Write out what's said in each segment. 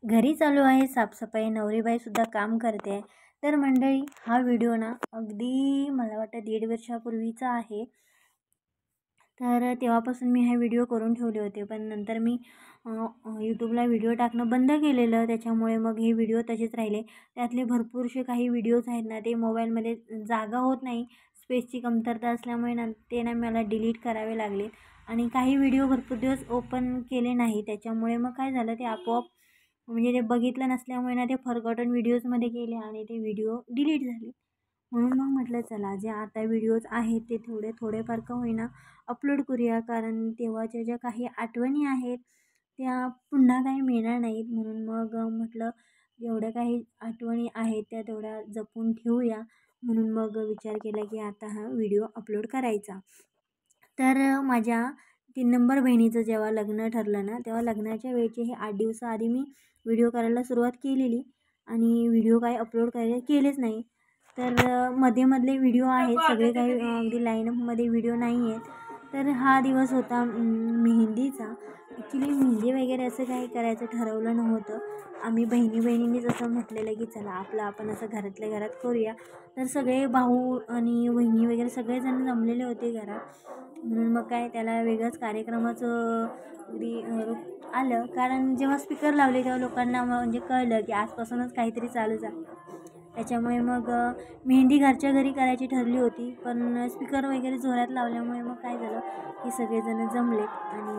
घरी चालू आहे साफसफाई, नवरीबाईसुद्धा काम करते आहे. तर मंडळी, हा व्हिडिओ ना अगदी मला वाटतं 1.5 वर्षापूर्वीचा आहे. तर तेव्हापासून मी हा व्हिडिओ करून ठेवले होते. पण नंतर मी यूट्यूबला व्हिडिओ टाकणं बंद केलेलं. त्याच्यामुळे मग हे व्हिडिओ तसेच राहिले. त्यातले भरपूरसे काही व्हिडिओज आहेत ना, ते मोबाईलमध्ये जागा होत नाही. स्पेसची कमतरता असल्यामुळे ना ते ना मला डिलीट करावे लागले. आणि काही व्हिडिओ भरपूर दिवस ओपन केले नाही. त्याच्यामुळे मग काय झालं, ते आपोआप म्हणजे ते बघितलं नसल्यामुळे ना ते फॉरगॉटन व्हिडिओजमध्ये गेले आणि ते व्हिडिओ डिलीट झाले. म्हणून मग म्हटलं चला, जे आता व्हिडिओज आहेत ते थोडेफार का होईना अपलोड करूया. कारण तेव्हाच्या ज्या काही आठवणी आहेत त्या पुन्हा काही मिळणार नाहीत. म्हणून मग म्हटलं जेवढ्या काही आठवणी आहेत त्या तेवढ्या जपून ठेवूया. म्हणून मग विचार केला की आता हा व्हिडिओ अपलोड करायचा. तर माझ्या 3 नंबर बहिणीचं जेव्हा लग्न ठरलं ना, तेव्हा लग्नाच्या वेळचे हे 8 दिवसाआधी मी व्हिडिओ करायला सुरुवात केलेली आणि व्हिडिओ काही अपलोड केलेच नाही. तर मधले व्हिडिओ आहेत सगळे, काही अगदी लाईनअपमध्ये व्हिडिओ नाही आहेत. तर हा दिवस होता मेहंदीचा. ॲक्च्युली मेहंदी वगैरे असं काही करायचं ठरवलं नव्हतं. आम्ही बहिणींनीच असं म्हटलेलं की चला आपण असं घरातल्या घरात करूया. तर सगळे भाऊ आणि वहिनी वगैरे सगळेजण जमलेले होते घरात. म्हणून मग काय त्याला वेगळंच कार्यक्रमाचं अगदी रूप आलं. कारण जेव्हा स्पीकर लावले तेव्हा लोकांना म्हणजे कळलं की आजपासूनच काहीतरी चालू झालं. त्याच्यामुळे मग मेहंदी घरच्या घरी करायची ठरली होती. पण स्पीकर वगैरे जोरात लावल्यामुळे मग काय झालं की सगळेजण जमलेत आणि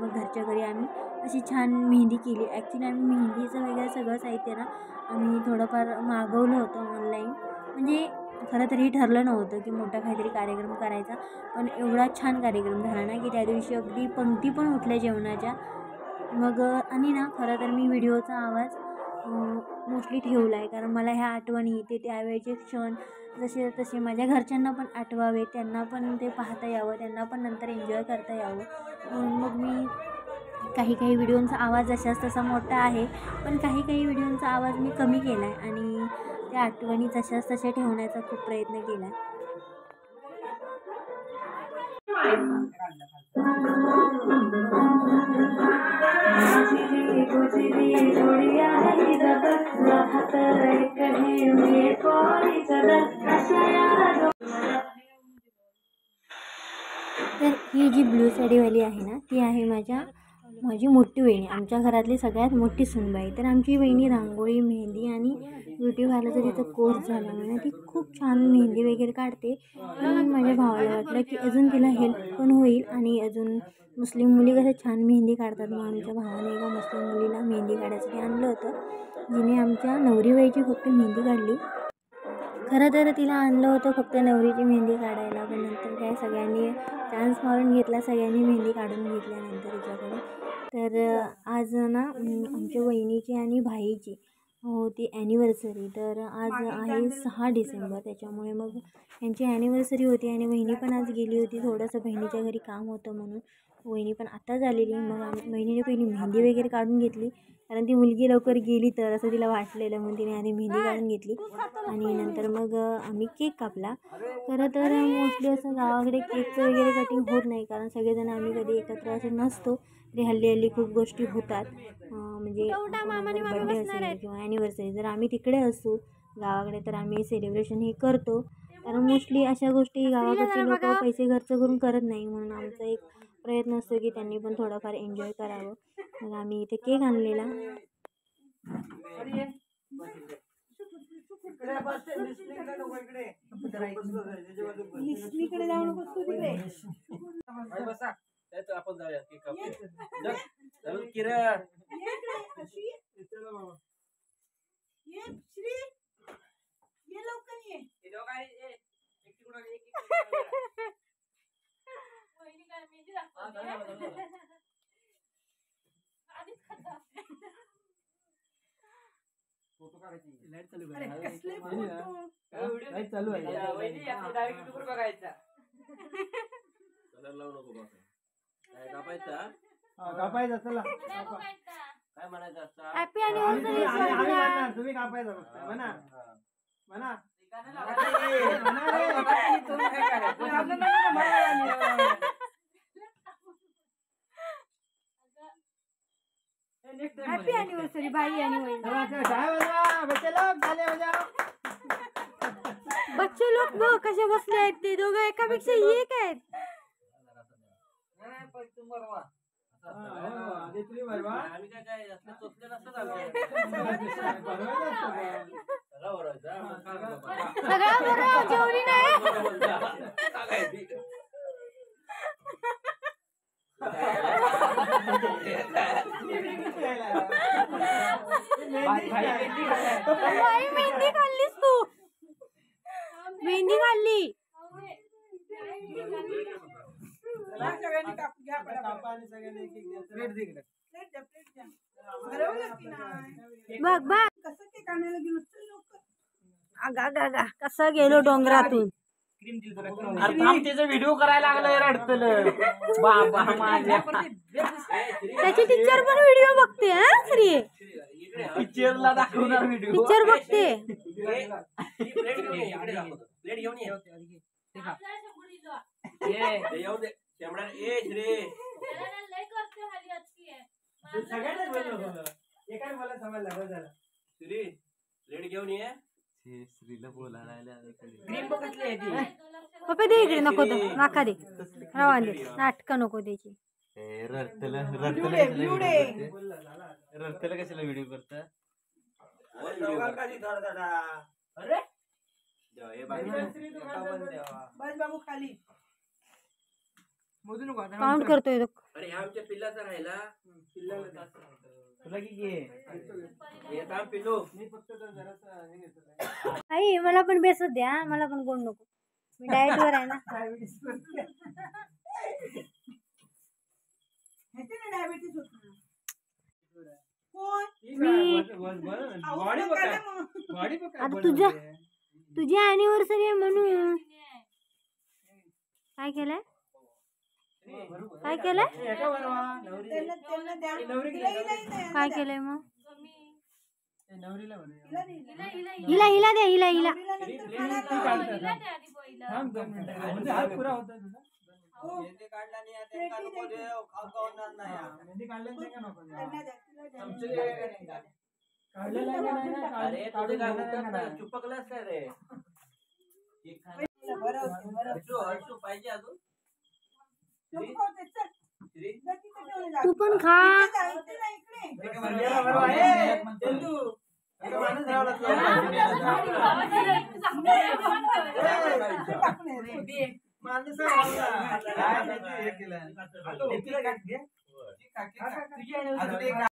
मग घरच्या घरी आम्ही अशी छान मेहंदी केली. ॲक्च्युली आम्ही मेहंदीचं वगैरे सगळं साहित्य ना आम्ही थोडंफार मागवलं होतं ऑनलाईन. म्हणजे खरं तर हे ठरलं नव्हतं की मोठा काहीतरी कार्यक्रम करायचा. पण एवढा छान कार्यक्रम झाला ना की त्या दिवशी अगदी पंक्ती पण उठल्या जेवणाच्या. मग आणि ना खरं तर मी व्हिडिओचा आवाज मोस्टली ठेवला आहे. कारण मला ह्या आठवणी ते त्यावेळेचे क्षण जसे तसे माझ्या घरच्यांना पण आठवावे, त्यांना पण ते पाहता यावं, त्यांना पण नंतर एन्जॉय करता यावं. म्हणून मग मी काही व्हिडिओंचा आवाज जशाच तसा मोठा आहे. पण काही व्हिडिओंचा आवाज मी कमी केला आहे आणि त्या आठवणी जशाच तशा ठेवण्याचा खूप प्रयत्न केला आहे. तर ही जी ब्लू साडीवाली आहे ना, ती आहे माझी मोठी वहिनी, आमच्या घरातली सगळ्यात मोठी सूनबाई. तर आमची वहिनी रांगोळी, मेहंदी आणि ब्युटी पार्लरचा तिचा कोर्स झाला म्हणून ती खूप छान मेहंदी वगैरे काढते. आणि माझ्या भावाला वाटलं की अजून तिला हेल्प पण होईल आणि अजून मुस्लिम मुली कसं छान मेहंदी काढतात. मग आमच्या भावाने एका मुस्लिम मुलीला मेहंदी काढायसाठी आणलं होतं, जिने आमच्या नवरीबाईची फक्त मेहंदी काढली. खरं तर तिला आणलं होतं फक्त नवरीची मेहंदी काढायला. पण नंतर काय सगळ्यांनी चान्स मारून घेतला, सगळ्यांनी मेहंदी काढून घेतल्यानंतर तिच्याकडे. तर आज ना आमच्या वहिनीची आणि भाईची होती ॲनिव्हर्सरी. तर आज आहे 6 डिसेंबर. त्याच्यामुळे मग यांची ॲनिव्हर्सरी होती आणि वहिनी पण आज गेली होती. थोडंसं बहिणीच्या घरी काम होतं म्हणून वहिनी पण आत्ताच आलेली. मग वहिनीने पहिली मेहंदी वगैरे काढून घेतली. कारण ती मुलगी लवकर गेली तर असं तिला वाटलेलं, म्हणून तिने आधी मेहंदी काढून घेतली आणि नंतर मग आम्ही केक कापला. खरं तर मोस्टली असं गावाकडे केकचं वगैरे कटिंग होत नाही, कारण सगळेजण आम्ही कधी एकत्र असे नसतो. तरी हल्ली खूप गोष्टी होतात. म्हणजे बड्डे असेल किंवा ॲनिव्हर्सरी, जर आम्ही तिकडे असू गावाकडे तर आम्ही सेलिब्रेशन हे करतो. कारण मोस्टली अशा गोष्टी गावाकडचे लोक पैसे खर्च करून करत नाही. म्हणून आमचा एक प्रयत्न असतो की त्यांनी पण थोडंफार एन्जॉय करावं. मग आम्ही इथे केक आणलेला. आपण जाऊया फोटो काढायची. लाईट चालू आहे. लाईट चालू आहे. डायरेक्ट युट्यूबवर बघायचा. कलर लावू नको बघा. काय कापायचा? हां कापायचा. चला काय म्हणायचं असतं? Happy anniversary. तुम्ही कापायचा फक्त म्हणा म्हणा. हॅपी अॅनिव्हर्सरी बाई आणि वहिनी. बच्चे लोक बघ कसे बसले आहेत, ते दोघं एकापेक्षा एक आहेत. सगळ्या बरोबर जेवली नाही. बाई मेहंदी खाल्लीस तू, मेहंदी खाल्ली. बघ बघ कसं गेलो डोंगरातून. व्हिडिओ करायला लागलाय रडतल. त्याची टीचर पण व्हिडिओ बघते. हा श्री टीचरला दाखवणार व्हिडिओ. टीचर बघते. पप्पा दे इकडे. नको दे नाका दे रवा दे. नाटक नको द्यायची. रडतल कशाला व्हिडिओ करता. काउंट करतोय तो. अरे ह्या आमच्या पिल्लाचा राहिला. तुला पिल्लू आई मला पण बेसत द्या. मला पण गोड नको. मी डाएट वर आहे ना. आता तुझी अॅनिव्हर्सरी आहे म्हणून काय केलंय. काय केलंय. काय केलंय मग. हिला हिला द्या. हिला हिला चुपकलाच काय रे. पाहिजे अजून. तू पण खा. माणूस